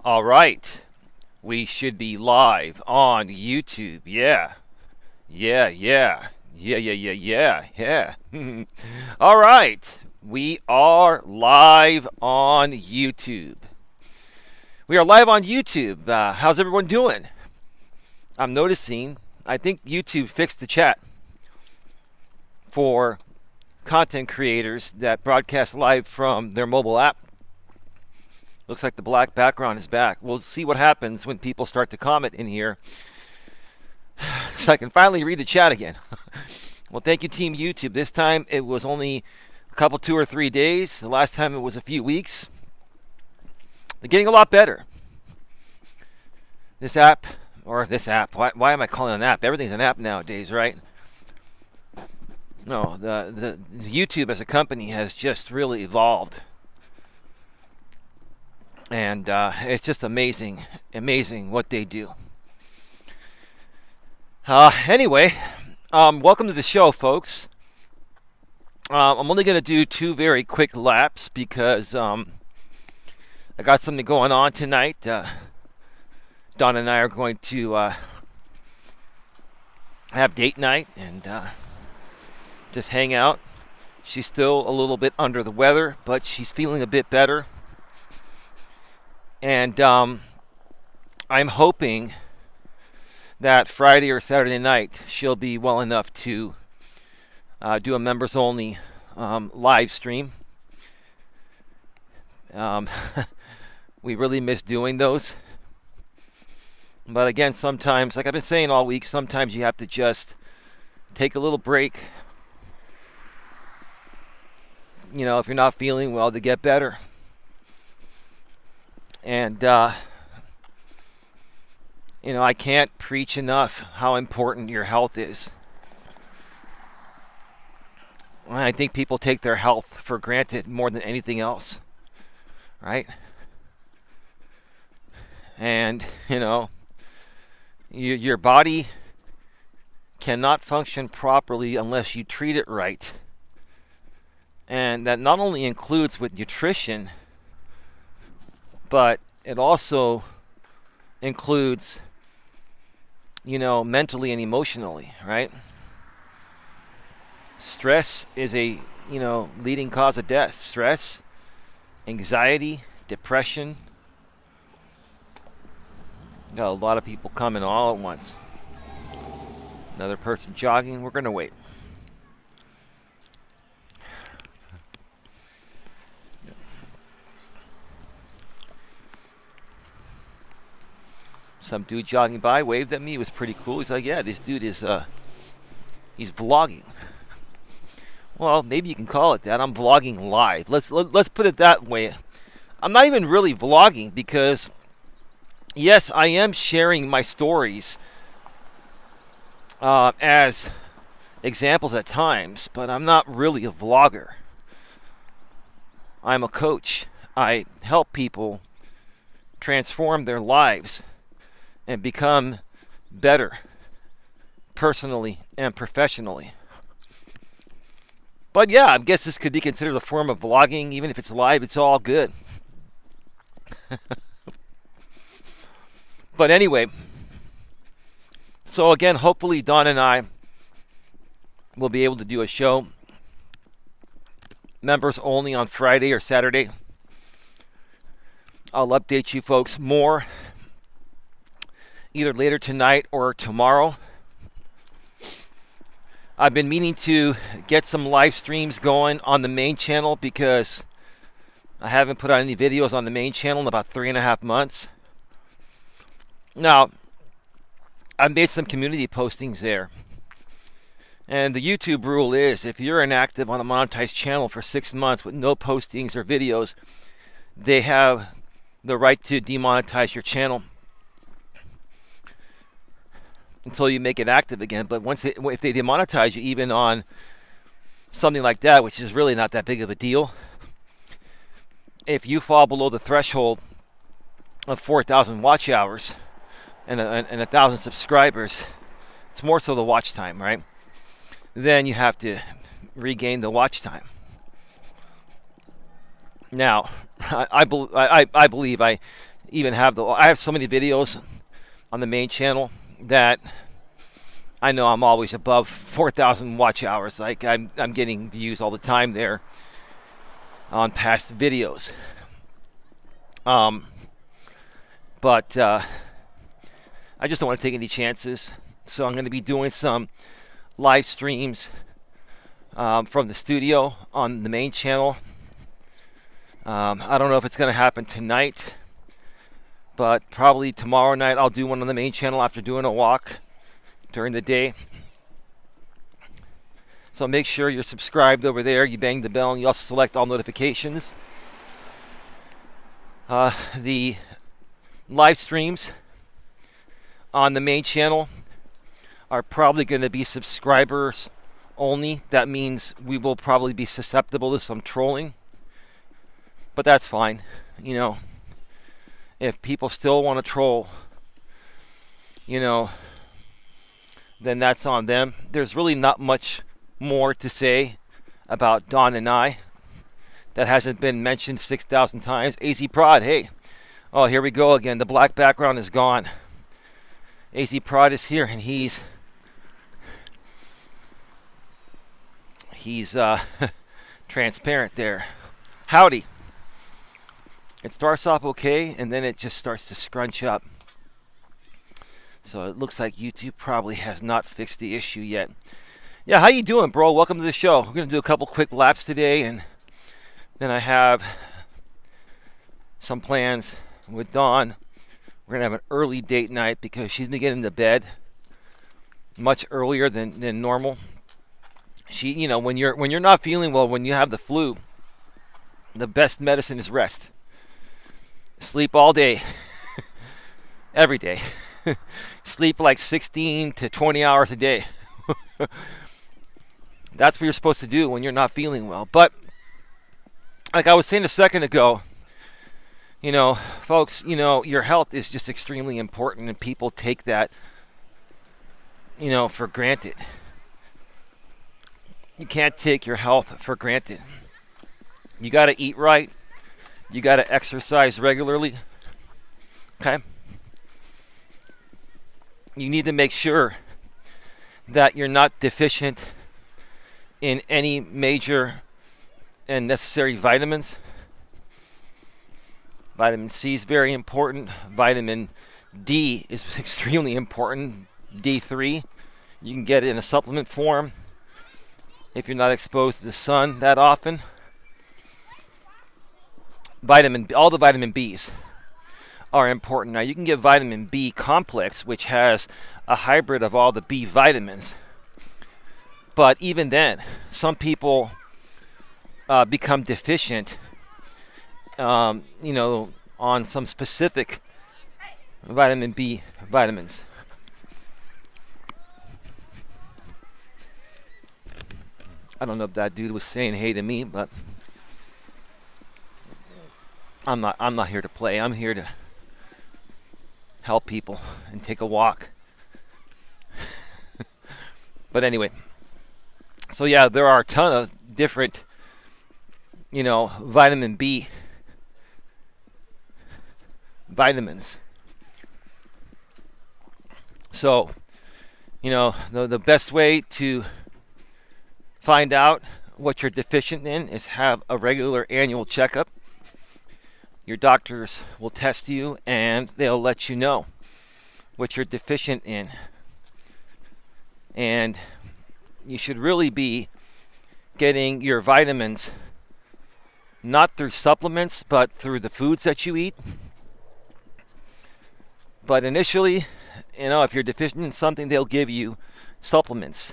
All right. We should be live on YouTube. Yeah. Yeah, yeah. Yeah, yeah, yeah, yeah, yeah. All right. We are live on YouTube. We are live on YouTube. How's everyone doing? I'm noticing, I think YouTube fixed the chat for content creators that broadcast live from their mobile app. Looks like the black background is back. We'll see what happens when people start to comment in here so I can finally read the chat again. Well, thank you, Team YouTube. This time it was only a couple, 2 or 3 days. The last time it was a few weeks. They're getting a lot better. This app, why am I calling it an app? Everything's an app nowadays, right? No, the YouTube as a company has just really evolved. And it's just amazing what they do. Anyway, welcome to the show, folks. I'm only going to do 2 very quick laps because I got something going on tonight. Dawn and I are going to have date night and just hang out. She's still a little bit under the weather, but she's feeling a bit better. And I'm hoping that Friday or Saturday night she'll be well enough to do a members only live stream. We really miss doing those. But again, sometimes, like I've been saying all week, sometimes you have to just take a little break. You know, if you're not feeling well, to get better. And, I can't preach enough how important your health is. I think people take their health for granted more than anything else, right? And, your body cannot function properly unless you treat it right. And that not only includes with nutrition, but it also includes, mentally and emotionally, right? Stress is a, leading cause of death. Stress, anxiety, depression. Got a lot of people coming all at once. Another person jogging. We're going to wait. Some dude jogging by waved at me. It was pretty cool. He's like, yeah, this dude is, he's vlogging. Well, maybe you can call it that. I'm vlogging live. Let's put it that way. I'm not even really vlogging because, yes, I am sharing my stories as examples at times, but I'm not really a vlogger. I'm a coach. I help people transform their lives and become better personally and professionally. But yeah, I guess this could be considered a form of vlogging. Even if it's live, it's all good. But anyway, so again, hopefully Dawn and I will be able to do a show members only on Friday or Saturday. I'll update you folks more either later tonight or tomorrow. I've been meaning to get some live streams going on the main channel because I haven't put out any videos on the main channel in about 3.5 months. Now, I've made some community postings there. And the YouTube rule is if you're inactive on a monetized channel for 6 months with no postings or videos, they have the right to demonetize your channel until you make it active again. But if they demonetize you, even on something like that, which is really not that big of a deal, if you fall below the threshold of 4,000 watch hours and 1,000 subscribers, it's more so the watch time, right? Then you have to regain the watch time. Now, I believe I even have I have so many videos on the main channel that I know I'm always above 4,000 watch hours. Like I'm getting views all the time there on past videos. But I just don't want to take any chances. So I'm going to be doing some live streams from the studio on the main channel. I don't know if it's going to happen tonight, but probably tomorrow night I'll do one on the main channel after doing a walk during the day. So make sure you're subscribed over there. You bang the bell and you also select all notifications. The live streams on the main channel are probably going to be subscribers only. That means we will probably be susceptible to some trolling, but that's fine. You know, if people still want to troll, you know, then that's on them. There's really not much more to say about Don and I that hasn't been mentioned 6,000 times. AZ Prod, hey. Oh, here we go again. The black background is gone. AZ Prod is here, and he's transparent there. Howdy. It starts off okay, and then it just starts to scrunch up. So it looks like YouTube probably has not fixed the issue yet. Yeah, how you doing, bro? Welcome to the show. We're going to do a couple quick laps today, and then I have some plans with Dawn. We're going to have an early date night because she's been getting to bed much earlier than normal. She, you know, when you're not feeling well, when you have the flu, the best medicine is rest. Sleep all day. Every day. Sleep like 16 to 20 hours a day. That's what you're supposed to do when you're not feeling well. But like I was saying a second ago, you know, folks, you know, your health is just extremely important, and people take that, you know, for granted. You can't take your health for granted. You got to eat right. You got to exercise regularly. Okay? You need to make sure that you're not deficient in any major and necessary vitamins. Vitamin C is very important. Vitamin D is extremely important. D3. You can get it in a supplement form if you're not exposed to the sun that often. All the vitamin Bs are important. Now you can get vitamin B complex, which has a hybrid of all the B vitamins. But even then, some people become deficient, you know, on some specific vitamin B vitamins. I don't know if that dude was saying hey to me, but I'm not here to play. I'm here to help people and take a walk. But anyway, so yeah, there are a ton of different, you know, vitamin B vitamins. So, you know, the best way to find out what you're deficient in is have a regular annual checkup. Your doctors will test you and they'll let you know what you're deficient in. And you should really be getting your vitamins not through supplements, but through the foods that you eat. But initially, you know, if you're deficient in something, they'll give you supplements.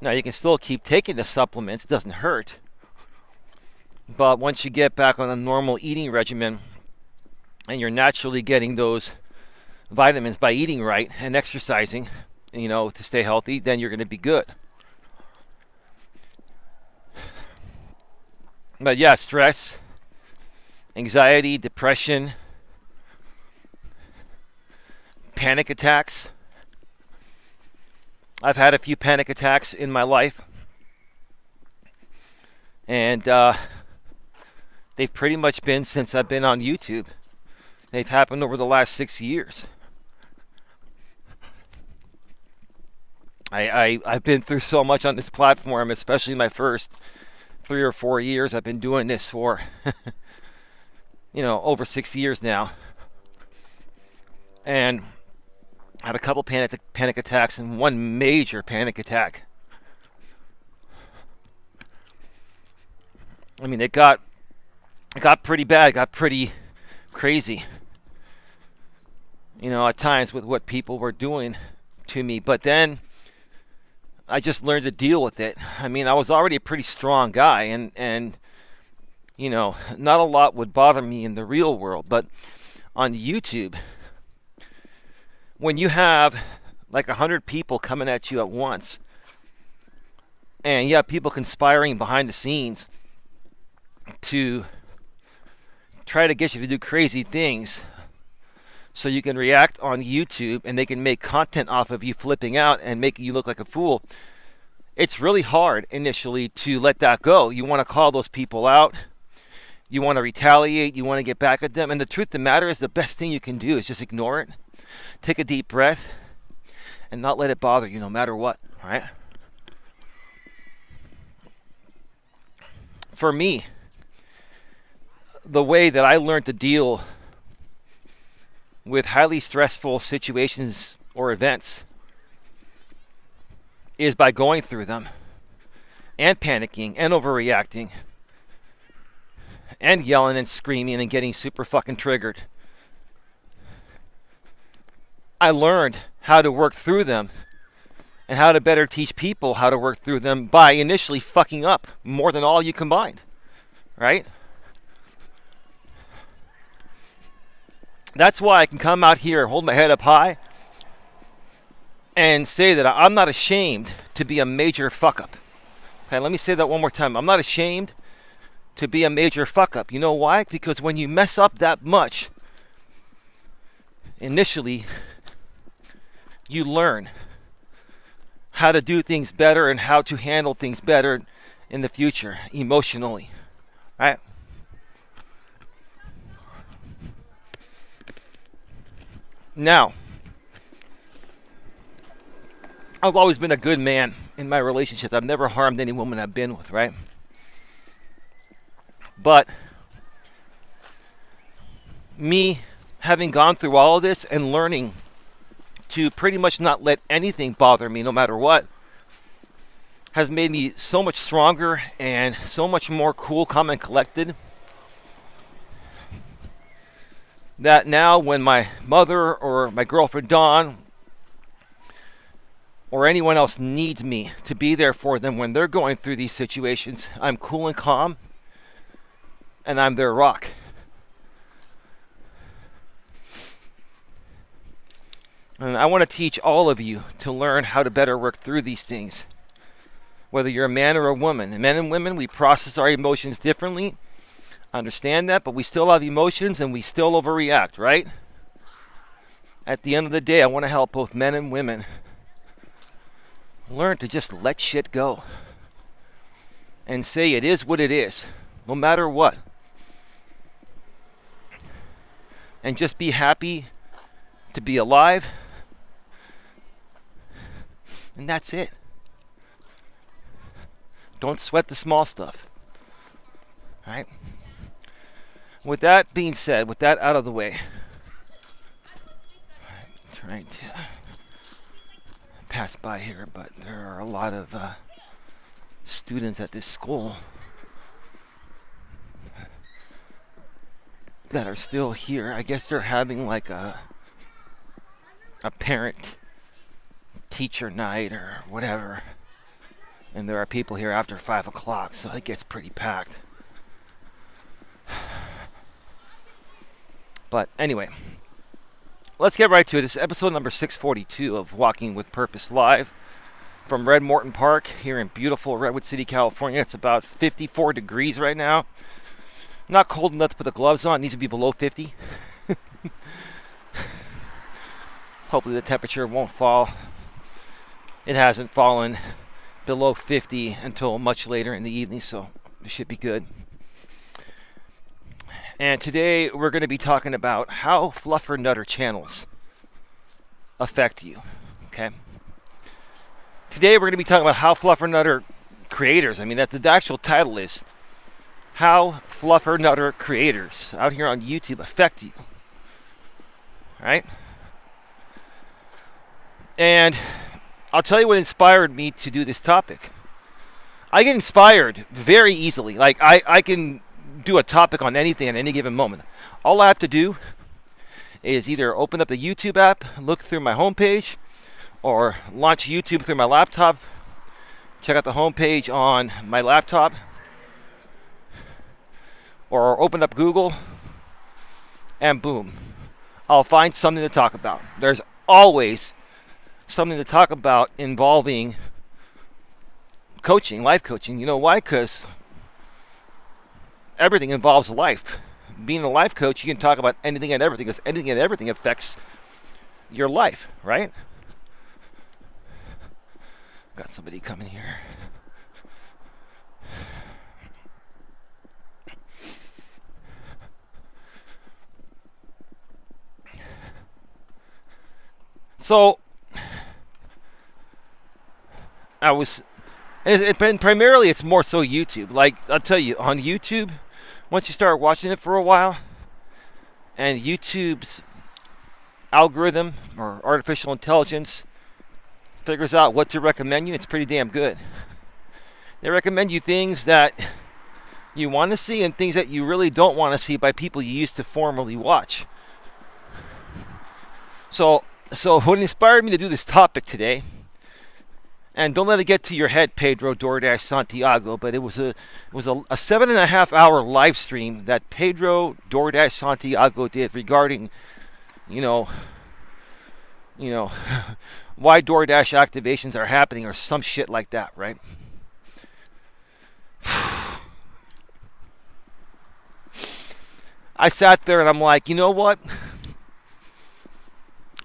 Now, you can still keep taking the supplements, it doesn't hurt. But once you get back on a normal eating regimen and you're naturally getting those vitamins by eating right and exercising, you know, to stay healthy, then you're going to be good. But yeah, stress, anxiety, depression, panic attacks. I've had a few panic attacks in my life. And they've pretty much been since I've been on YouTube. They've happened over the last 6 years. I've been through so much on this platform, especially my first 3 or 4 years. I've been doing this for, over 6 years now. And I had a couple panic attacks and one major panic attack. I mean, it got pretty bad. It got pretty crazy. At times with what people were doing to me. But then I just learned to deal with it. I mean, I was already a pretty strong guy, and not a lot would bother me in the real world. But on YouTube, when you have like 100 people coming at you at once, and you have people conspiring behind the scenes to try to get you to do crazy things so you can react on YouTube and they can make content off of you flipping out and making you look like a fool, it's really hard initially to let that go. You want to call those people out. You want to retaliate. You want to get back at them. And the truth of the matter is, the best thing you can do is just ignore it. Take a deep breath and not let it bother you no matter what. All right? For me, the way that I learned to deal with highly stressful situations or events is by going through them and panicking and overreacting and yelling and screaming and getting super fucking triggered. I learned how to work through them and how to better teach people how to work through them by initially fucking up more than all you combined, right? That's why I can come out here, hold my head up high, and say that I'm not ashamed to be a major fuck up. Okay, let me say that one more time. I'm not ashamed to be a major fuck up. You know why? Because when you mess up that much, initially, you learn how to do things better and how to handle things better in the future, emotionally, right? Now, I've always been a good man in my relationships. I've never harmed any woman I've been with, right? But me having gone through all of this and learning to pretty much not let anything bother me no matter what has made me so much stronger and so much more cool, calm, and collected that now when my mother or my girlfriend Dawn or anyone else needs me to be there for them when they're going through these situations, I'm cool and calm, and I'm their rock. And I want to teach all of you to learn how to better work through these things. Whether you're a man or a woman. And men and women, we process our emotions differently. I understand that, but we still have emotions and we still overreact, right? At the end of the day, I want to help both men and women learn to just let shit go. And say it is what it is, no matter what. And just be happy to be alive. And that's it. Don't sweat the small stuff. All right? With that being said, with that out of the way, I'm trying to pass by here, but there are a lot of students at this school that are still here. I guess they're having like a parent teacher night or whatever, and there are people here after 5 o'clock, so it gets pretty packed. But anyway, let's get right to it. This is episode number 642 of Walking with Purpose Live from Red Morton Park here in beautiful Redwood City, California. It's about 54 degrees right now. Not cold enough to put the gloves on. It needs to be below 50. Hopefully the temperature won't fall. It hasn't fallen below 50 until much later in the evening, so it should be good. And today we're going to be talking about how Fluffer-Nutter channels affect you. Okay. Today we're going to be talking about how Fluffer-Nutter creators, that's the actual title is how Fluffer-Nutter creators out here on YouTube affect you. Right? And I'll tell you what inspired me to do this topic. I get inspired very easily. Like I can do a topic on anything at any given moment. All I have to do is either open up the YouTube app, look through my homepage, or launch YouTube through my laptop, check out the homepage on my laptop, or open up Google, and boom, I'll find something to talk about. There's always something to talk about involving coaching, life coaching. You know why? Because everything involves life. Being a life coach, you can talk about anything and everything, because anything and everything affects your life, right? Got somebody coming here. So primarily it's more so YouTube. Like, I'll tell you, on YouTube, once you start watching it for a while, and YouTube's algorithm or artificial intelligence figures out what to recommend you, it's pretty damn good. They recommend you things that you want to see and things that you really don't want to see by people you used to formerly watch. So what inspired me to do this topic today, and don't let it get to your head, Pedro DoorDash Santiago, but it was a 7.5 hour live stream that Pedro DoorDash Santiago did regarding, why DoorDash activations are happening or some shit like that, right? I sat there and I'm like, you know what?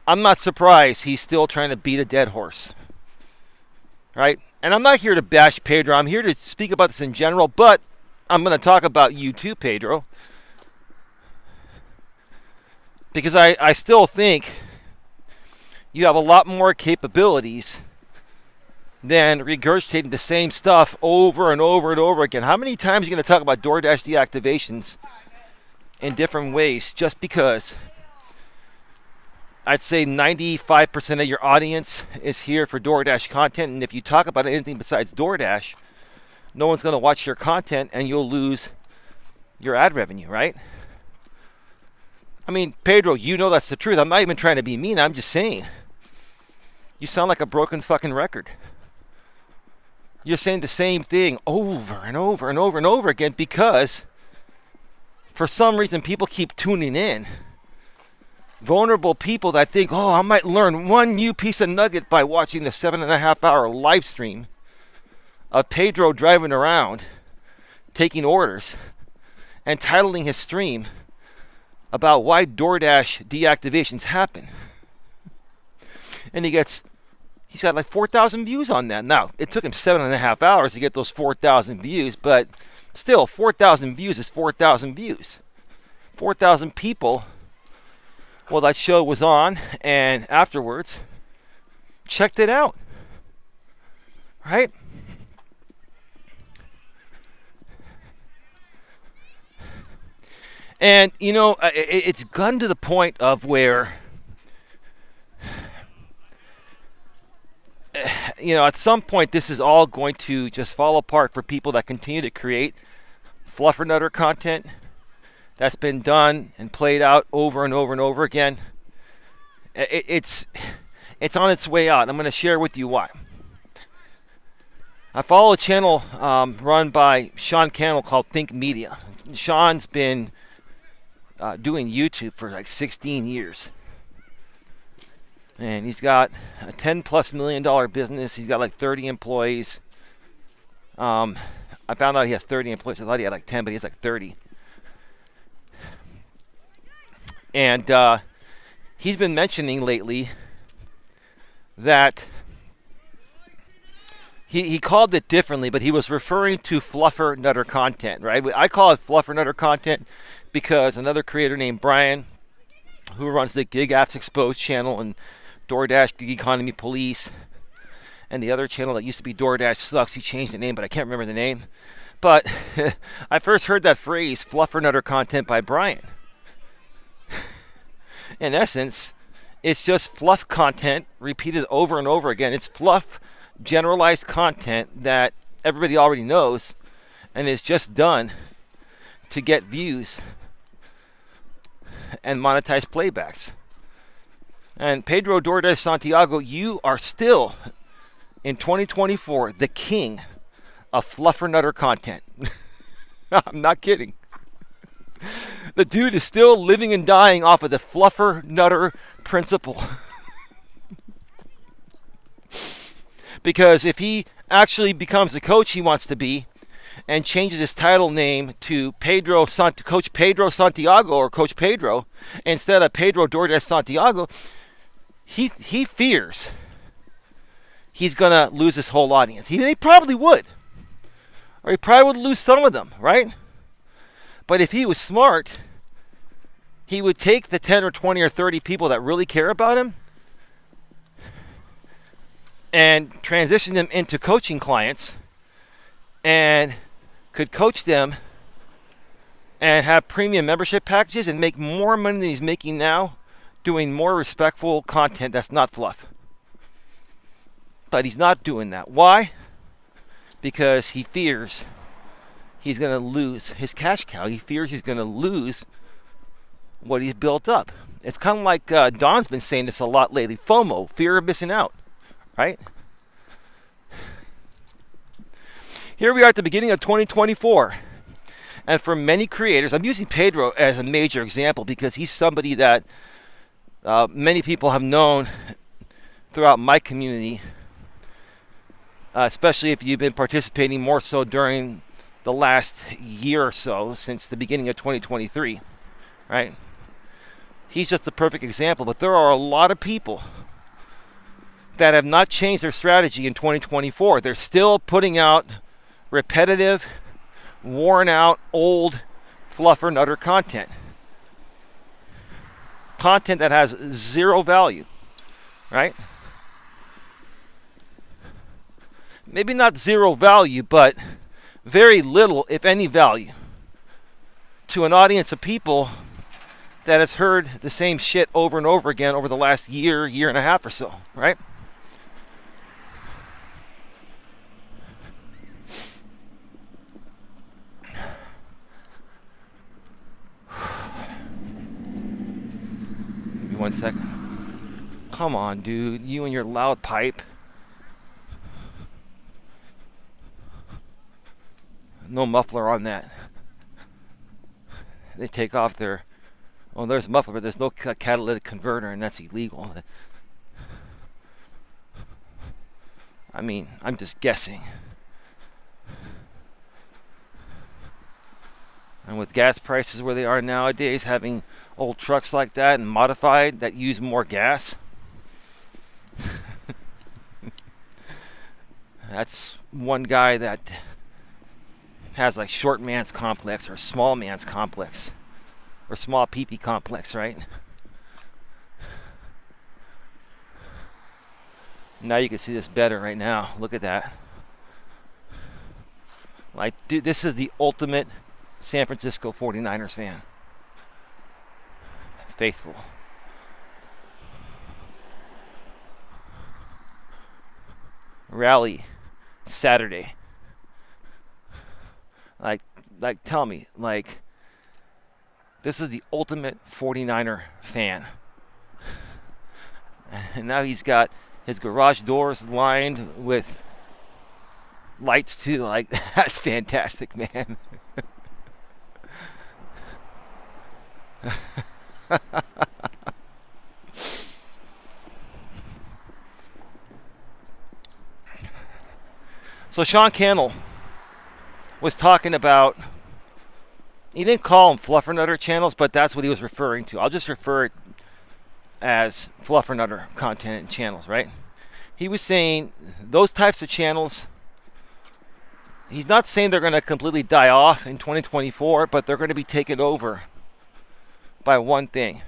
I'm not surprised he's still trying to beat a dead horse. Right? And I'm not here to bash Pedro. I'm here to speak about this in general, but I'm going to talk about you too, Pedro. Because I still think you have a lot more capabilities than regurgitating the same stuff over and over and over again. How many times are you going to talk about DoorDash deactivations in different ways just because I'd say 95% of your audience is here for DoorDash content, and if you talk about anything besides DoorDash, no one's going to watch your content, and you'll lose your ad revenue, right? Pedro, you know that's the truth. I'm not even trying to be mean. I'm just saying. You sound like a broken fucking record. You're saying the same thing over and over and over and over again because for some reason people keep tuning in. Vulnerable people that think, I might learn one new piece of nugget by watching the 7.5 hour live stream of Pedro driving around, taking orders, and titling his stream about why DoorDash deactivations happen. And he's got like 4,000 views on that. Now, it took him 7.5 hours to get those 4,000 views, but still, 4,000 views is 4,000 views. 4,000 people. Well, that show was on, and afterwards, checked it out. Right? And, it's gotten to the point of where, at some point, this is all going to just fall apart for people that continue to create Fluffer-Nutter content that's been done and played out over and over and over again. It's on its way out. I'm going to share with you why. I follow a channel run by Sean Cannell called Think Media. Sean's been doing YouTube for like 16 years. And he's got a $10+ million business. He's got like 30 employees. I found out he has 30 employees. I thought he had like 10, but he has like 30. And he's been mentioning lately that he called it differently, but he was referring to Fluffer-Nutter content, right? I call it Fluffer-Nutter content because another creator named Brian, who runs the Gig Apps Exposed channel and DoorDash Gig Economy Police, and the other channel that used to be DoorDash Sucks, he changed the name, but I can't remember the name. But I first heard that phrase, Fluffer-Nutter content, by Brian. In essence, it's just fluff content repeated over and over again. It's fluff, generalized content that everybody already knows and is just done to get views and monetize playbacks. And Pedro DoorDash Santiago, you are still, in 2024, the king of Fluffer-Nutter content. I'm not kidding. The dude is still living and dying off of the Fluffer-Nutter principle. Because if he actually becomes the coach he wants to be and changes his title name to Coach Pedro Santiago or Coach Pedro instead of Pedro DoorDash Santiago, he fears he's going to lose his whole audience. He probably would. Or he probably would lose some of them, right? But if he was smart, he would take the 10 or 20 or 30 people that really care about him and transition them into coaching clients and could coach them and have premium membership packages and make more money than he's making now doing more respectful content that's not fluff. But he's not doing that. Why? Because he fears he's going to lose his cash cow. He fears he's going to lose what he's built up. It's kind of like Don's been saying this a lot lately. FOMO, fear of missing out, right? Here we are at the beginning of 2024. And for many creators, I'm using Pedro as a major example because he's somebody that many people have known throughout my community, especially if you've been participating more so during the last year or so, since the beginning of 2023, right? He's just the perfect example, but there are a lot of people that have not changed their strategy in 2024. They're still putting out repetitive, worn out, old Fluffer-Nutter content. Content that has zero value, right? Maybe not zero value, but very little, if any, value to an audience of people that has heard the same shit over and over again over the last year and a half or so, right? Give me 1 second. Come on, dude. You and your loud pipe. No muffler on that. They take off their... Oh, there's muffler, but there's no catalytic converter, and that's illegal. I mean, I'm just guessing. And with gas prices where they are nowadays, having old trucks like that and modified that use more gas, that's one guy that has like short man's complex or small man's complex or small pee-pee complex, right? Now you can see this better right now. Look at that. Like, dude, this is the ultimate San Francisco 49ers fan. Faithful. Rally Saturday. Like, tell me, like, this is the ultimate 49er fan. And now he's got his garage doors lined with lights too. Like, that's fantastic, man. So Sean Cannell was talking about, he didn't call them Fluffer-Nutter channels, but that's what he was referring to. I'll just refer it as Fluffer-Nutter content and channels, right? He was saying those types of channels He's not saying they're going to completely die off in 2024, but they're going to be taken over by one thing: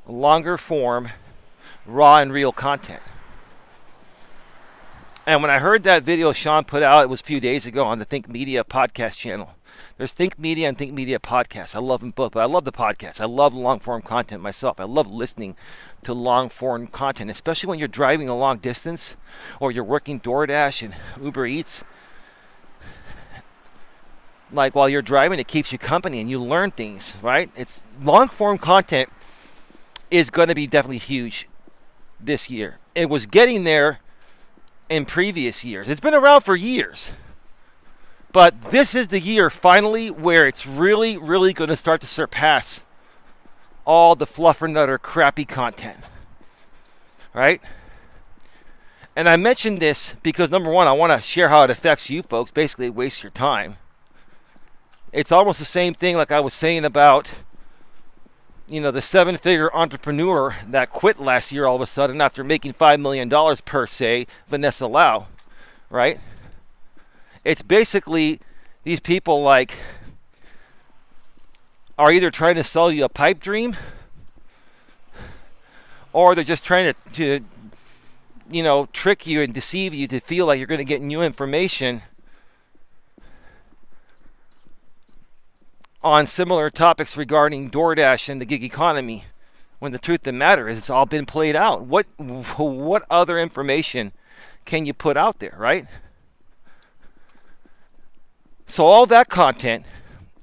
longer form, raw and real content. And when I heard that video Sean put out, it was a few days ago on the Think Media podcast channel. There's Think Media and Think Media podcasts. I love them both, but I love the podcast. I love long-form content myself. I love listening to long-form content, especially when you're driving a long distance or you're working DoorDash and Uber Eats. Like while you're driving, it keeps you company and you learn things, right? It's long-form content is going to be definitely huge this year. It was getting there in previous years. It's been around for years. But this is the year finally where it's really, really going to start to surpass all the Fluffer-Nutter crappy content. Right? And I mentioned this because, number one, I want to share how it affects you folks. Basically, it wastes your time. It's almost the same thing like I was saying about, the 7-figure entrepreneur that quit last year all of a sudden after making $5 million per se, Vanessa Lau, right? It's basically these people like are either trying to sell you a pipe dream or they're just trying to trick you and deceive you to feel like you're going to get new information on similar topics regarding DoorDash and the gig economy, when the truth of the matter is it's all been played out. What other information can you put out there, right? So all that content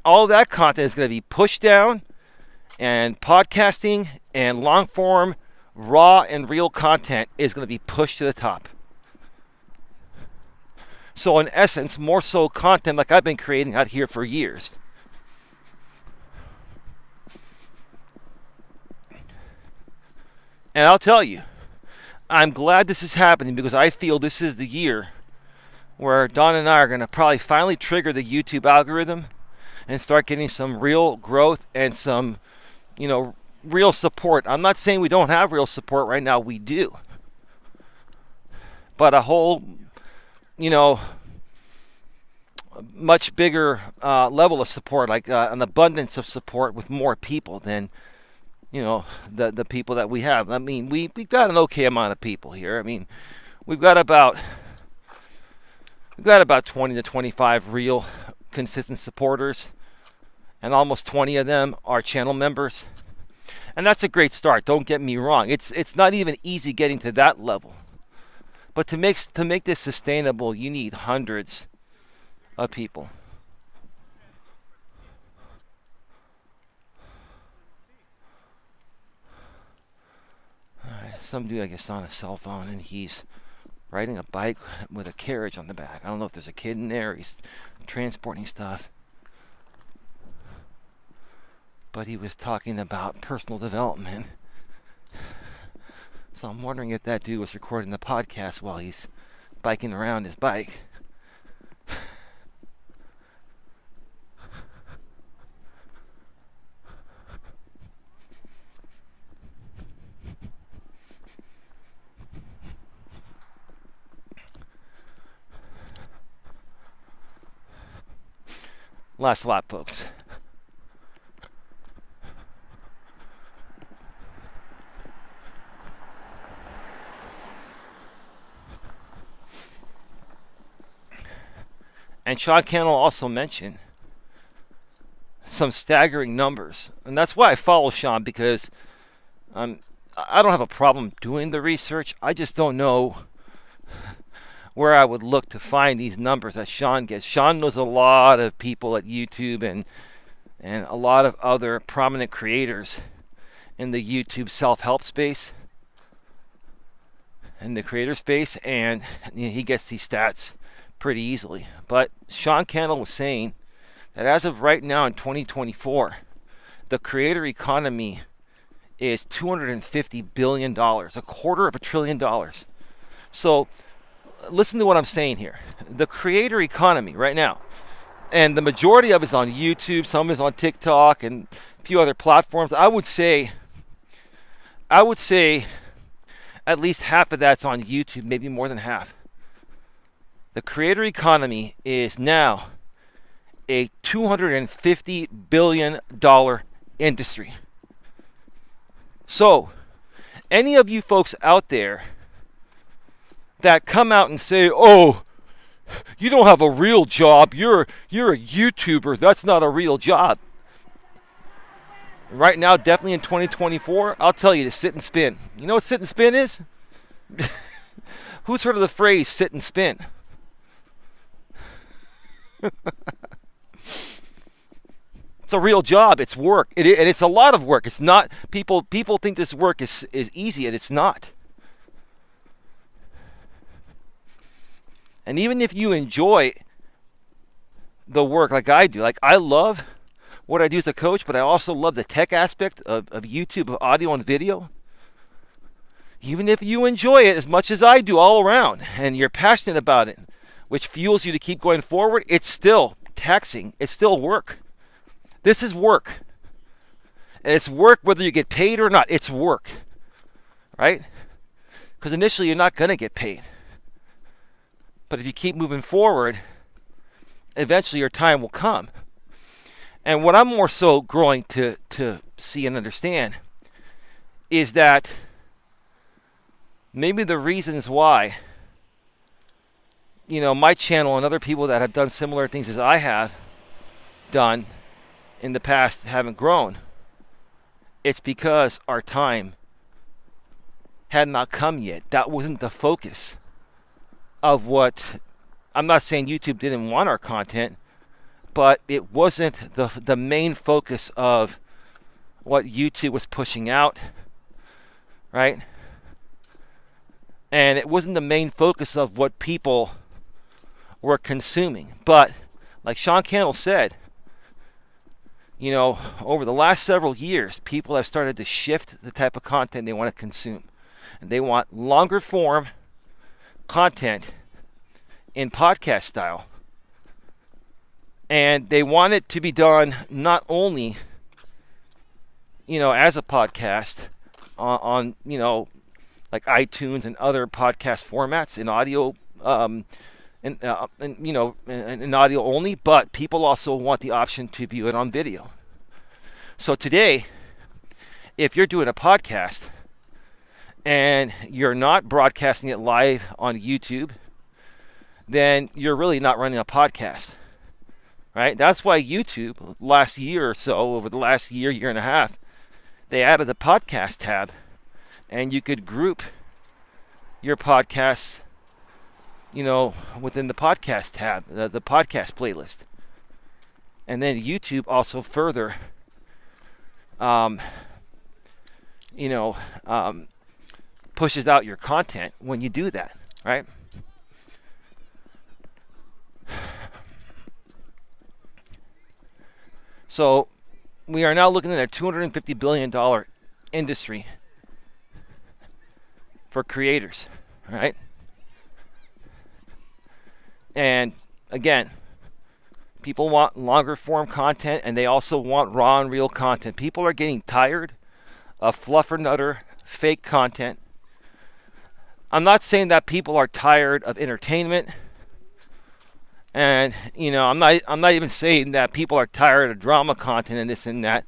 is going to be pushed down, and podcasting and long form, raw and real content is going to be pushed to the top. So in essence, more so content like I've been creating out here for years. And I'll tell you, I'm glad this is happening because I feel this is the year where Don and I are going to probably finally trigger the YouTube algorithm and start getting some real growth and some, real support. I'm not saying we don't have real support right now. We do. But a whole, much bigger level of support, like an abundance of support with more people than the people that we have. I mean, we've got an okay amount of people here. I mean, we've got about 20 to 25 real consistent supporters, and almost 20 of them are channel members. And that's a great start. Don't get me wrong. It's not even easy getting to that level. But to make this sustainable, you need hundreds of people. Some dude, I guess, on a cell phone, and he's riding a bike with a carriage on the back. I don't know if there's a kid in there. He's transporting stuff. But he was talking about personal development. So I'm wondering if that dude was recording the podcast while he's biking around his bike. Last lap, folks. And Sean Cannell also mentioned some staggering numbers. And that's why I follow Sean, because I don't have a problem doing the research. I just don't know where I would look to find these numbers that Sean gets. Sean knows a lot of people at YouTube and a lot of other prominent creators in the YouTube self-help space and the creator space, and he gets these stats pretty easily. But Sean Cannell was saying that as of right now in 2024, the creator economy is $250 billion, $250 billion. So listen to what I'm saying here. The creator economy right now, and the majority of it is on YouTube, some is on TikTok and a few other platforms. I would say at least half of that's on YouTube, maybe more than half. The creator economy is now a $250 billion industry. So, any of you folks out there that come out and say, "Oh, you don't have a real job. You're a YouTuber. That's not a real job." Right now, definitely in 2024, I'll tell you to sit and spin. You know what sit and spin is? Who's heard of the phrase sit and spin? It's a real job. It's work. And it's a lot of work. It's not, people think this work is easy, and it's not. And even if you enjoy the work like I do, like I love what I do as a coach, but I also love the tech aspect of YouTube, of audio and video. Even if you enjoy it as much as I do all around, and you're passionate about it, which fuels you to keep going forward, it's still taxing. It's still work. This is work. And it's work whether you get paid or not. It's work. Right? Because initially you're not going to get paid. But if you keep moving forward, eventually your time will come. And what I'm more so growing to see and understand is that maybe the reasons why, my channel and other people that have done similar things as I have done in the past haven't grown, it's because our time had not come yet. That wasn't the focus of what, I'm not saying YouTube didn't want our content, but it wasn't the main focus of what YouTube was pushing out, right? And it wasn't the main focus of what people were consuming. But like Sean Cannell said, over the last several years, people have started to shift the type of content they want to consume. And they want longer form content in podcast style. And they want it to be done not only, as a podcast on like iTunes and other podcast formats in audio, in audio only, but people also want the option to view it on video. So today, if you're doing a podcast and you're not broadcasting it live on YouTube, then you're really not running a podcast, right? That's why YouTube, last year or so, over the last year and a half, they added the podcast tab, and you could group your podcasts, within the podcast tab, the podcast playlist. And then YouTube also further, pushes out your content when you do that, right? So we are now looking at a $250 billion industry for creators, right? And again, people want longer form content, and they also want raw and real content. People are getting tired of Fluffer-Nutter fake content. I'm not saying that people are tired of entertainment, and I'm not even saying that people are tired of drama content and this and that,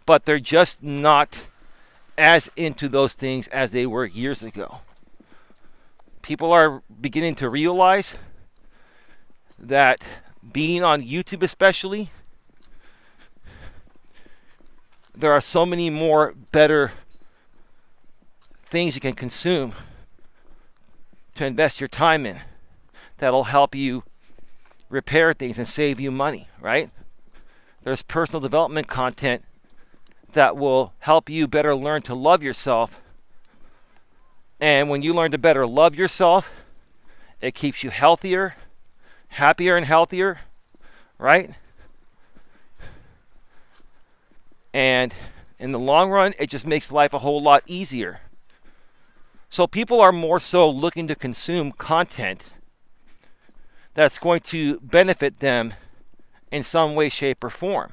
but they're just not as into those things as they were years ago. People are beginning to realize that being on YouTube especially, there are so many more better things you can consume to invest your time in that'll help you repair things and save you money, right? There's personal development content that will help you better learn to love yourself. And when you learn to better love yourself, it keeps you healthier, happier and healthier, right? And in the long run, it just makes life a whole lot easier. So people are more so looking to consume content that's going to benefit them in some way, shape, or form.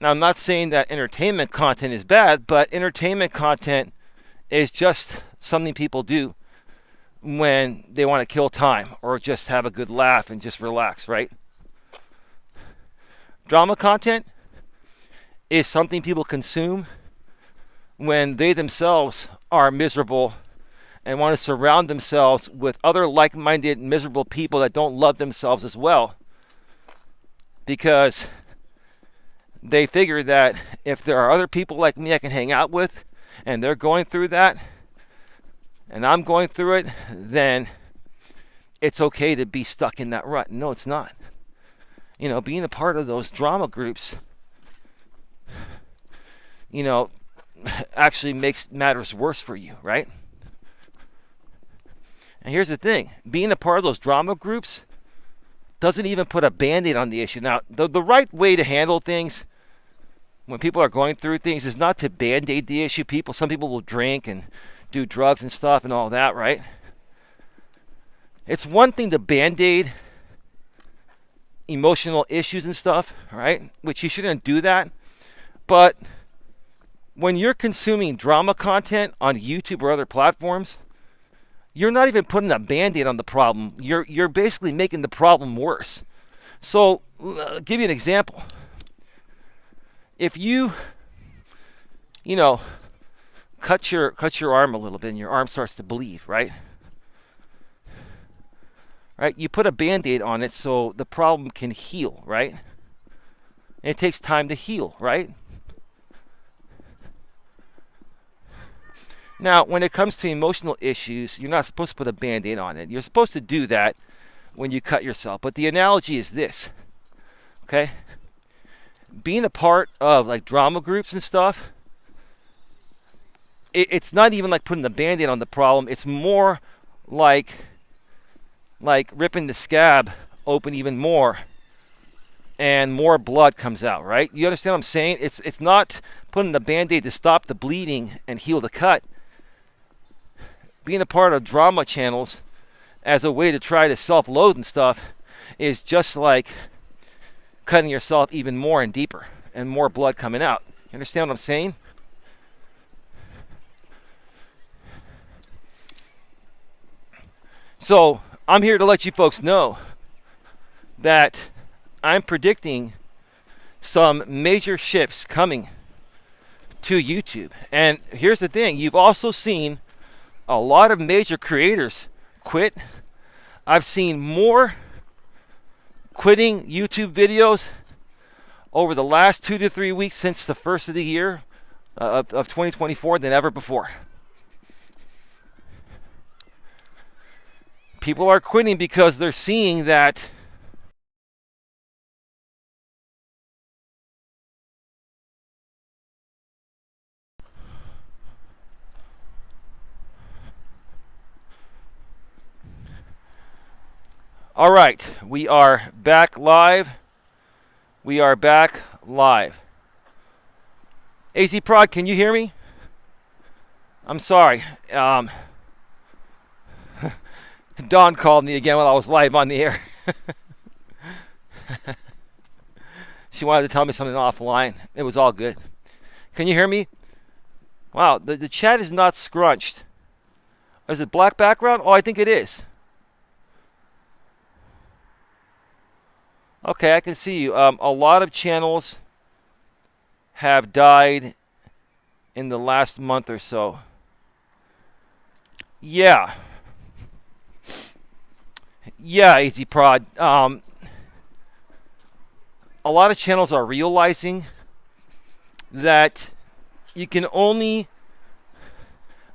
Now, I'm not saying that entertainment content is bad, but entertainment content is just something people do when they want to kill time or just have a good laugh and just relax, right? Drama content is something people consume when they themselves are miserable and want to surround themselves with other like-minded, miserable people that don't love themselves as well. Because they figure that if there are other people like me I can hang out with, and they're going through that, and I'm going through it, then it's okay to be stuck in that rut. No, it's not. You know, being a part of those drama groups, you know, actually makes matters worse for you, right? And here's the thing. Being a part of those drama groups doesn't even put a Band-Aid on the issue. Now, the right way to handle things when people are going through things is not to Band-Aid the issue. Some people will drink and do drugs and stuff and all that, right? It's one thing to Band-Aid emotional issues and stuff, right? Which you shouldn't do that. But when you're consuming drama content on YouTube or other platforms, you're not even putting a Band-Aid on the problem. You're basically making the problem worse. So, I'll give you an example. If you cut your arm a little bit and your arm starts to bleed, right? Right? You put a Band-Aid on it so the problem can heal, right? And it takes time to heal, right? Now, when it comes to emotional issues, you're not supposed to put a Band-Aid on it. You're supposed to do that when you cut yourself. But the analogy is this, okay? Being a part of like drama groups and stuff, it's not even like putting a Band-Aid on the problem. It's more like ripping the scab open even more, and more blood comes out, right? You understand what I'm saying? It's not putting the Band-Aid to stop the bleeding and heal the cut. Being a part of drama channels as a way to try to self-loathe and stuff is just like cutting yourself even more and deeper and more blood coming out. You understand what I'm saying? So I'm here to let you folks know that I'm predicting some major shifts coming to YouTube. And here's the thing. You've also seen a lot of major creators quit. I've seen more quitting YouTube videos over the last 2 to 3 weeks since the first of the year of 2024 than ever before. People are quitting because they're seeing that all right, we are back live. We are back live. AZ Prod, can you hear me? I'm sorry. Dawn called me again while I was live on the air. She wanted to tell me something offline. It was all good. Can you hear me? Wow, the chat is not scrunched. Is it black background? Oh, I think it is. Okay, I can see you. A lot of channels have died in the last month or so. Yeah. Yeah, AZ Prod. A lot of channels are realizing that you can only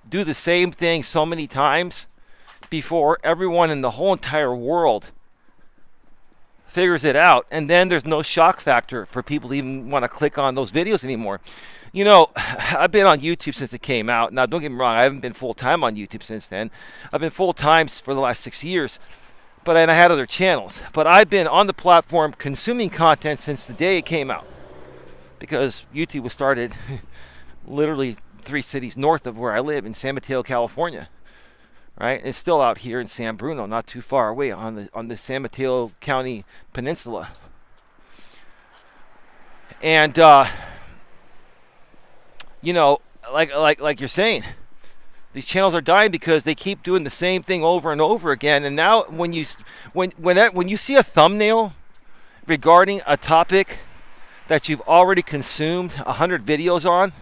do the same thing so many times before everyone in the whole entire world figures it out, and then there's no shock factor for people to even want to click on those videos anymore. You know, I've been on YouTube since it came out. Now, don't get me wrong, I haven't been full-time on YouTube since then. I've been full-time for the last 6 years, and I had other channels. But I've been on the platform consuming content since the day it came out, because YouTube was started literally 3 cities north of where I live in San Mateo, California. Right? It's still out here in San Bruno, not too far away on the San Mateo County Peninsula. And you know, like you're saying, These channels are dying because they keep doing the same thing over and over again. And now when you see a thumbnail regarding a topic that you've already consumed 100 videos on,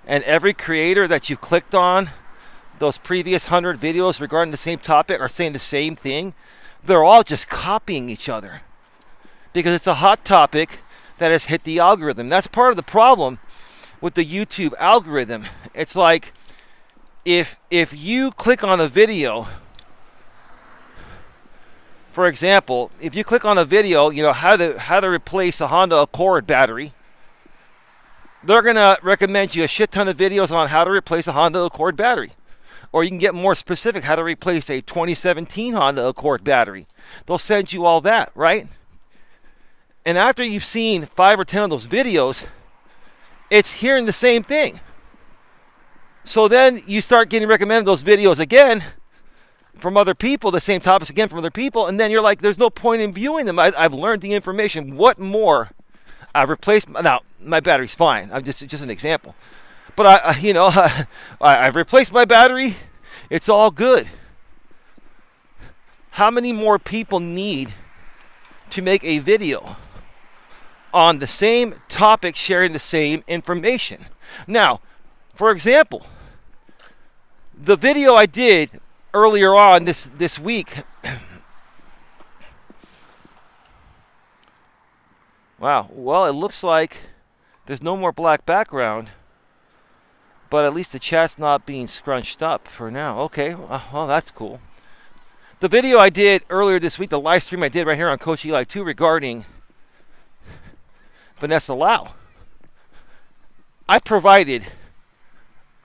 and every creator that you've clicked on those previous 100 videos regarding the same topic are saying the same thing, they're all just copying each other because it's a hot topic that has hit the algorithm. That's part of the problem with the YouTube algorithm. It's like if you click on a video, for example, if you click on a video, how to replace a Honda Accord battery, they're gonna recommend you a shit ton of videos on how to replace a Honda Accord battery. Or you can get more specific, how to replace a 2017 Honda Accord battery. They'll send you all that, right? And after you've seen 5 or 10 of those videos, it's hearing the same thing. So then you start getting recommended those videos again from other people, the same topics again from other people, and then you're like, there's no point in viewing them. I've learned the information. What more? I've replaced, now my battery's fine. I'm just an example. But I've replaced my battery. It's all good. How many more people need to make a video on the same topic sharing the same information? Now, for example, the video I did earlier on this week. Wow. Well, it looks like there's no more black background, but at least the chat's not being scrunched up for now. Okay. Well, that's cool. The video I did earlier this week, the live stream I did right here on Coach Eli 2 regarding Vanessa Lau, I provided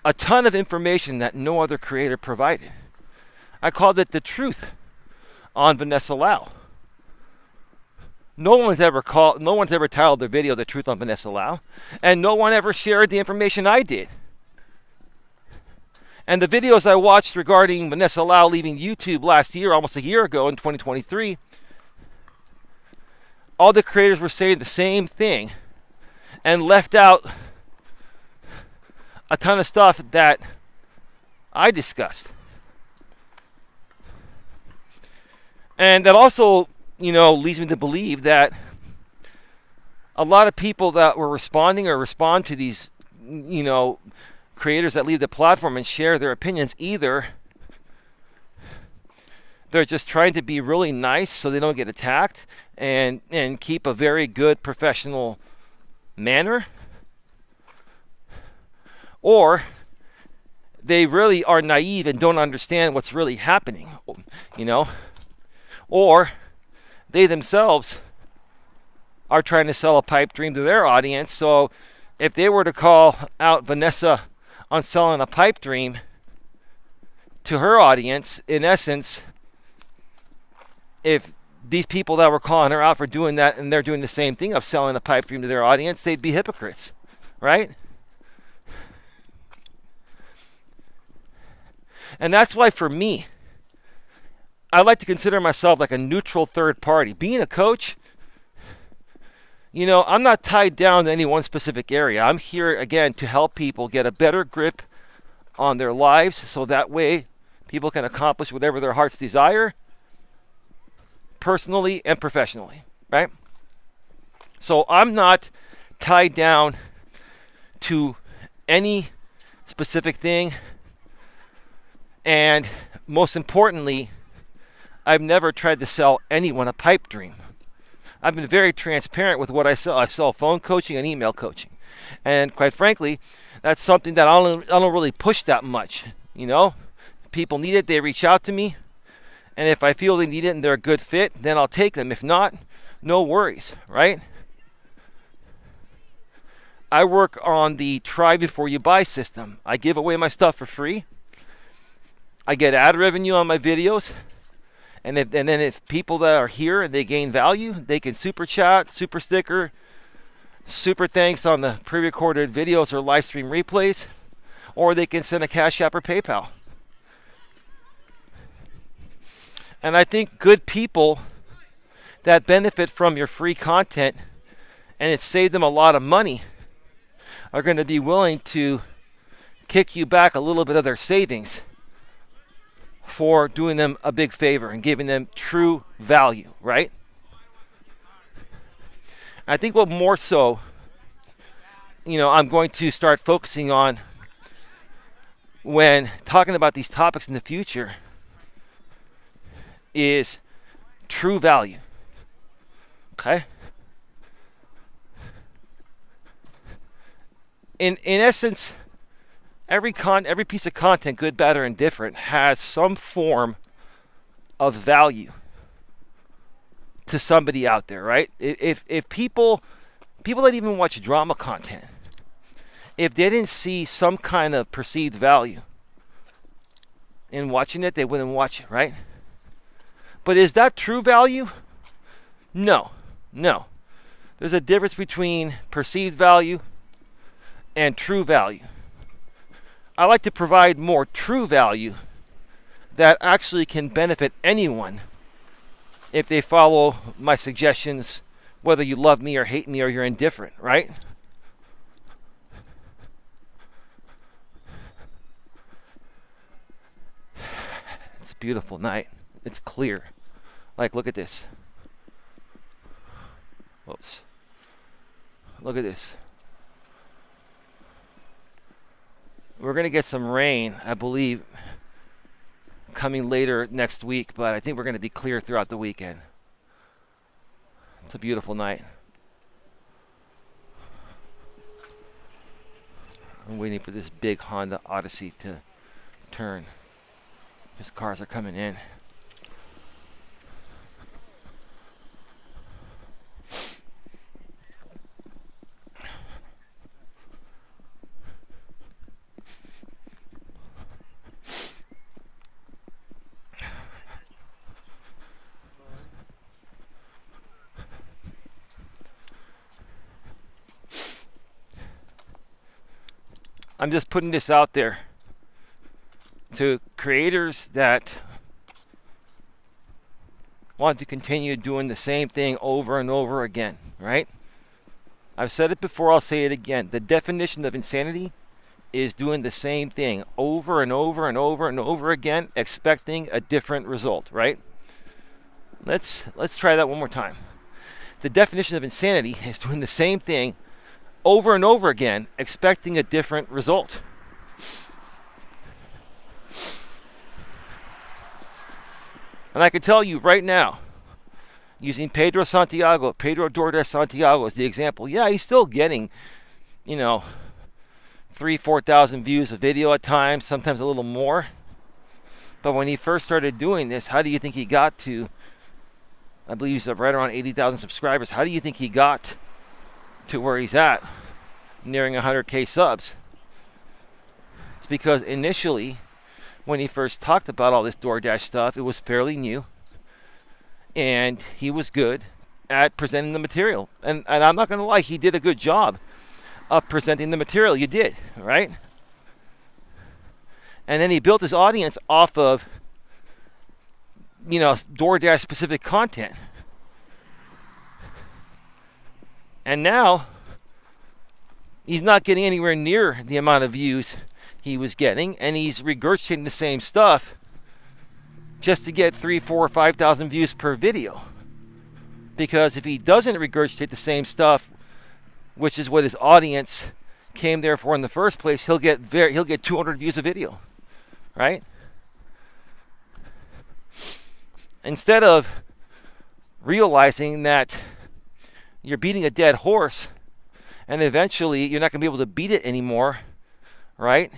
a ton of information that no other creator provided. I called it the truth on Vanessa Lau. No one's ever titled their video "The Truth on Vanessa Lau," and no one ever shared the information I did. And the videos I watched regarding Vanessa Lau leaving YouTube last year, almost a year ago in 2023, all the creators were saying the same thing and left out a ton of stuff that I discussed. And that also, leads me to believe that a lot of people that were responding or respond to these, creators that leave the platform and share their opinions, either they're just trying to be really nice so they don't get attacked and keep a very good professional manner, or they really are naive and don't understand what's really happening, or they themselves are trying to sell a pipe dream to their audience. So if they were to call out Vanessa on selling a pipe dream to her audience, in essence, if these people that were calling her out for doing that and they're doing the same thing of selling a pipe dream to their audience, they'd be hypocrites, right? And that's why, for me, I like to consider myself like a neutral third party. Being a coach, I'm not tied down to any one specific area. I'm here, again, to help people get a better grip on their lives so that way people can accomplish whatever their hearts desire, personally and professionally, right? So I'm not tied down to any specific thing. And most importantly, I've never tried to sell anyone a pipe dream. I've been very transparent with what I sell. I sell phone coaching and email coaching. And quite frankly, that's something that I don't really push that much. People need it, they reach out to me. And if I feel they need it and they're a good fit, then I'll take them. If not, no worries, right? I work on the try before you buy system. I give away my stuff for free. I get ad revenue on my videos. And then if people that are here and they gain value, they can super chat, super sticker, super thanks on the pre-recorded videos or live stream replays, or they can send a Cash App or PayPal. And I think good people that benefit from your free content and it saved them a lot of money are going to be willing to kick you back a little bit of their savings for doing them a big favor and giving them true value, right? I think what more so, I'm going to start focusing on when talking about these topics in the future is true value. Okay? In essence, every piece of content, good, bad, or indifferent, has some form of value to somebody out there, right? If people that even watch drama content, if they didn't see some kind of perceived value in watching it, they wouldn't watch it, right? But is that true value? No. There's a difference between perceived value and true value. I like to provide more true value that actually can benefit anyone if they follow my suggestions, whether you love me or hate me or you're indifferent, right? It's a beautiful night. It's clear. Like, look at this. Whoops. Look at this. We're going to get some rain, I believe, coming later next week, but I think we're going to be clear throughout the weekend. It's a beautiful night. I'm waiting for this big Honda Odyssey to turn. These cars are coming in. I'm just putting this out there to creators that want to continue doing the same thing over and over again, right? I've said it before, I'll say it again. The definition of insanity is doing the same thing over and over and over and over again, expecting a different result, right? Let's try that one more time. The definition of insanity is doing the same thing over and over again, expecting a different result. And I can tell you right now, using Pedro DoorDash Santiago as the example, yeah, he's still getting, 3,000-4,000 views a video at times, sometimes a little more. But when he first started doing this, how do you think he got to, I believe he's right around 80,000 subscribers, how do you think he got to where he's at, nearing 100K subs? It's because initially, when he first talked about all this DoorDash stuff, it was fairly new, and he was good at presenting the material. And I'm not going to lie, he did a good job of presenting the material. You did, right? And then he built his audience off of, DoorDash specific content. And now, he's not getting anywhere near the amount of views he was getting, and he's regurgitating the same stuff just to get 3,000, 4,000, or 5,000 views per video. Because if he doesn't regurgitate the same stuff, which is what his audience came there for in the first place, he'll get 200 views a video, right? Instead of realizing that you're beating a dead horse, and eventually you're not going to be able to beat it anymore, right?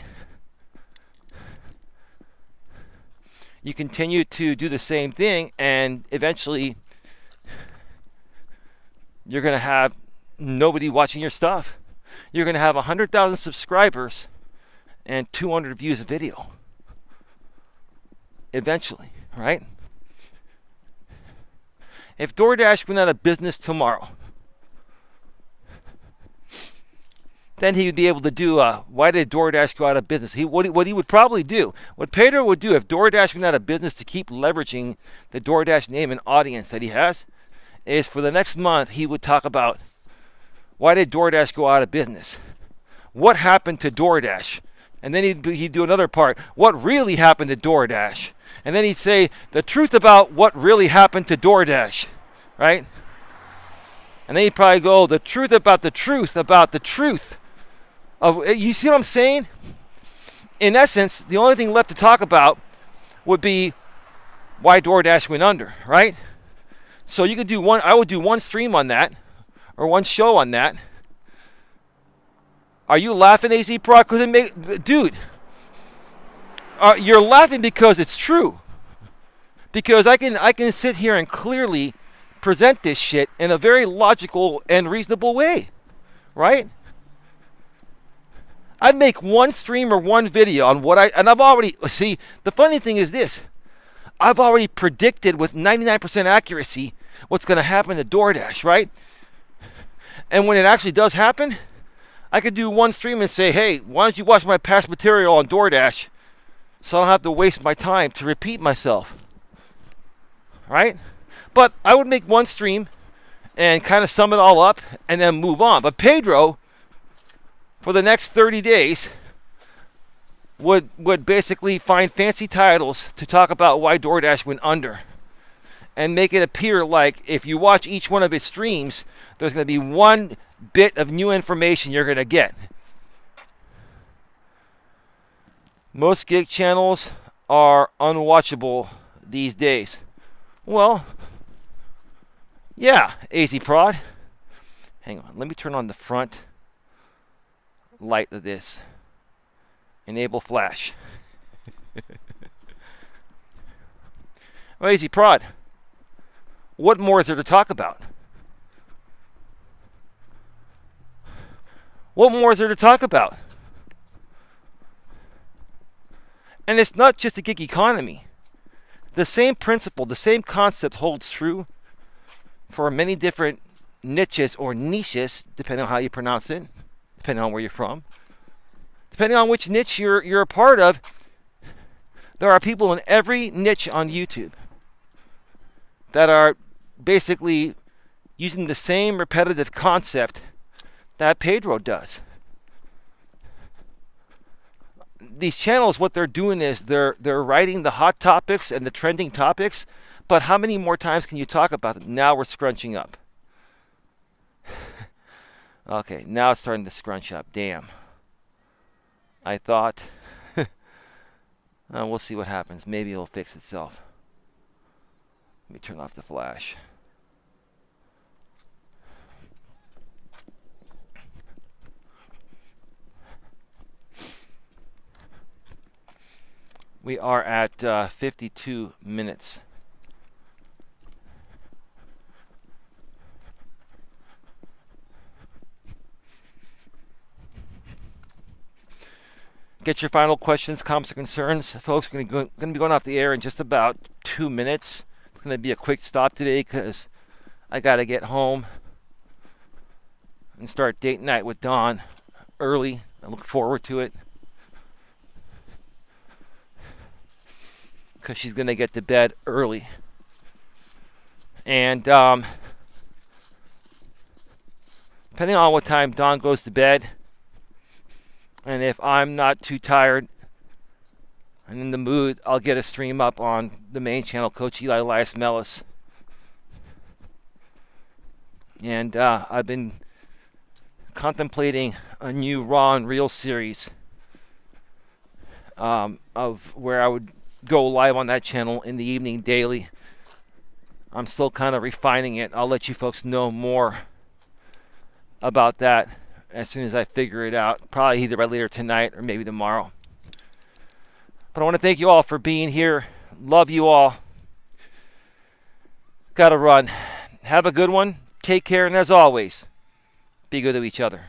You continue to do the same thing, and eventually you're going to have nobody watching your stuff. You're going to have 100,000 subscribers and 200 views a video. Eventually, right? If DoorDash went out of business tomorrow, then he would be able to do, why did DoorDash go out of business? What he would probably do, what Pedro would do if DoorDash went out of business to keep leveraging the DoorDash name and audience that he has, is for the next month he would talk about, why did DoorDash go out of business? What happened to DoorDash? And then he'd do another part, what really happened to DoorDash? And then he'd say the truth about what really happened to DoorDash, right? And then he'd probably go, the truth about the truth about the truth. You see what I'm saying? In essence, the only thing left to talk about would be why DoorDash went under, right? So you could do I would do one stream on that, or one show on that. Are you laughing, AZ Pro? Dude, you're laughing because it's true. Because I can sit here and clearly present this shit in a very logical and reasonable way, right? I'd make one stream or one video on and I've already, see, the funny thing is this, I've already predicted with 99% accuracy what's going to happen to DoorDash, right? And when it actually does happen, I could do one stream and say, hey, why don't you watch my past material on DoorDash so I don't have to waste my time to repeat myself, right? But I would make one stream and kind of sum it all up and then move on. But Pedro, for the next 30 days, would basically find fancy titles to talk about why DoorDash went under and make it appear like if you watch each one of his streams, there's going to be one bit of new information you're going to get. Most gig channels are unwatchable these days. Well, yeah, AZ Prod. Hang on, let me turn on the front light of this. Enable flash. Well, AZ Prod, what more is there to talk about? What more is there to talk about? And it's not just the gig economy. The same principle, the same concept holds true for many different niches or niches, depending on how you pronounce it, depending on where you're from. Depending on which niche you're a part of, there are people in every niche on YouTube that are basically using the same repetitive concept that Pedro does. These channels, what they're doing is they're writing the hot topics and the trending topics, but how many more times can you talk about them? Now we're scrunching up. Okay, now it's starting to scrunch up. Damn. I thought, we'll see what happens. Maybe it'll fix itself. Let me turn off the flash. We are at 52 minutes. Get your final questions, comments, or concerns. Folks, we're going to be going off the air in just about 2 minutes. It's going to be a quick stop today because I got to get home and start date night with Dawn early. I look forward to it because she's going to get to bed early. And depending on what time Dawn goes to bed, and if I'm not too tired and in the mood, I'll get a stream up on the main channel, Coach Eli, Elias, Melas. And I've been contemplating a new Raw and Real series of where I would go live on that channel in the evening daily. I'm still kind of refining it. I'll let you folks know more about that as soon as I figure it out, probably either by later tonight or maybe tomorrow. But I want to thank you all for being here. Love you all. Gotta run. Have a good one. Take care, and as always, be good to each other.